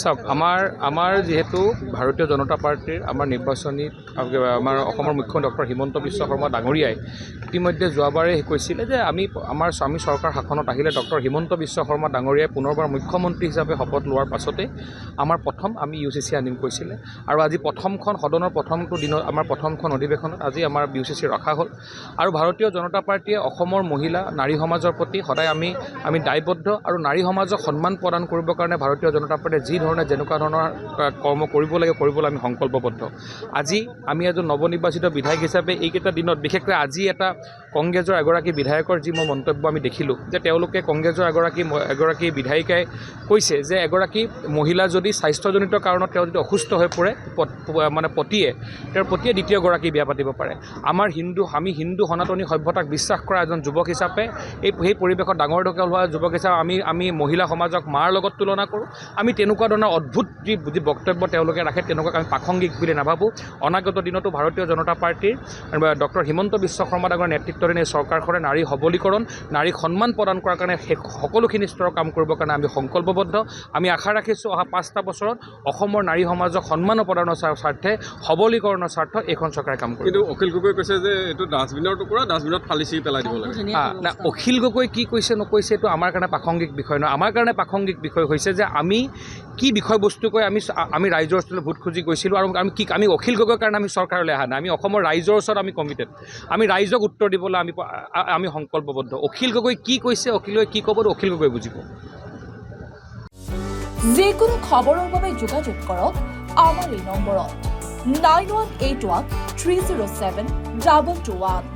চাওক আমাৰ যিহেতু ভাৰতীয় জনতা পাৰ্টিৰ আমাৰ নিৰ্বাচনী আমাৰ অসমৰ মুখ্যমন্ত্ৰী ডক্টৰ হিমন্ত বিশ্ব শৰ্মা ডাঙৰীয়াই ইতিমধ্যে যোৱাবাৰে কৈছিলে যে আমি চৰকাৰ শাসনত আহিলে ডক্টৰ হিমন্ত বিশ্ব শৰ্মা ডাঙৰীয়াই পুনৰবাৰ মুখ্যমন্ত্ৰী হিচাপে শপত লোৱাৰ পাছতে আমাৰ আমি UCC আনিম কৈছিলে আৰু আজি প্ৰথমখন সদনৰ প্ৰথমটো দিনত আমাৰ প্ৰথমখন অধিৱেশনত আজি আমাৰ UCC ৰখা হ'ল আৰু ভাৰতীয় জনতা পাৰ্টিয়ে অসমৰ মহিলা নাৰী সমাজৰ প্ৰতি সদায় আমি দায়বদ্ধ আৰু নাৰী সমাজক সন্মান প্ৰদান কৰিবৰ কাৰণে ভাৰতীয় জনতা পাৰ্টিয়ে যি ধৰণে যেনেকুৱা ধৰণৰ কৰ্ম কৰিব লাগে কৰিবলৈ আমি সংকল্পবদ্ধ। আজি আমি এজন নৱনিৰ্বাচিত বিধায়ক হিচাপে এইকেইটা দিনত বিশেষকৈ আজি এটা কংগ্ৰেছৰ এগৰাকী বিধায়কৰ যি মই মন্তব্য আমি দেখিলোঁ যে তেওঁলোকে কংগ্ৰেছৰ এগৰাকী বিধায়িকাই কৈছে যে এগৰাকী মহিলা যদি স্বাস্থ্যজনিত কাৰণত তেওঁ যদি অসুস্থ হৈ পৰে মানে তেওঁৰ পতিয়ে দ্বিতীয়গৰাকী বিয়া পাতিব পাৰে। আমি হিন্দু সনাতনী সভ্যতাক বিশ্বাস কৰা এজন যুৱক হিচাপে সেই পৰিৱেশত ডাঙৰ দীঘল হোৱা যুৱক হিচাপে আমি মহিলা সমাজক মাৰ লগত তুলনা কৰোঁ। আমি তেনেকুৱা ধৰণৰ অদ্ভুত যি বক্তব্য তেওঁলোকে ৰাখে তেনেকুৱাক আমি প্ৰাসংগিক বুলি নাভাবোঁ। অনাগত দিনতো ভাৰতীয় জনতা পাৰ্টিৰ ডক্টৰ হিমন্ত বিশ্ব শৰ্মা ডাঙৰীয়াৰ নেতৃত্বাধীন এই চৰকাৰখনে নাৰী সবলীকৰণ নাৰীক সন্মান প্ৰদান কৰাৰ কাৰণে সকলোখিনি স্তৰৰ কাম কৰিবৰ কাৰণে আমি সংকল্পবদ্ধ। আমি আশা ৰাখিছোঁ অহা 5টা বছৰত অসমৰ নাৰী সমাজক সন্মান প্ৰদানৰ স্বাৰ্থে সবলীকৰণৰ স্বাৰ্থত এইখন চৰকাৰে কাম কৰিব। কিন্তু অখিল গগৈ কৈছে যে এইটো ডাষ্টবিনৰ টুকুৰা ডাষ্টবিনত ফালি চিৰি পেলাই দিব লাগে। অখিল গগৈ কি কৈছে নকৈছে এইটো আমাৰ কাৰণে প্ৰাসংগিক বিষয় নহয়। আমাৰ কাৰণে প্ৰাসংগিক বিষয় হৈছে যে আমি কি বিষয়বস্তু কৈ আমি ৰাইজৰ ওচৰলৈ ভোট খুজি গৈছিলোঁ আৰু আমি অখিল গগৈৰ কাৰণে আমি চৰকাৰলৈ অহা নাই। আমি অসমৰ ৰাইজৰ ওচৰত আমি কমিটেড। আমি ৰাইজক উত্তৰ দিবলৈ আমি সংকল্পবদ্ধ। অখিল গগৈ কি কৈছে অখিল গগৈ কি ক'ব অখিল গগৈ বুজিব। যিকোনো খবৰৰ বাবে যোগাযোগ কৰক আমাৰ এই নম্বৰত 9181 307 221।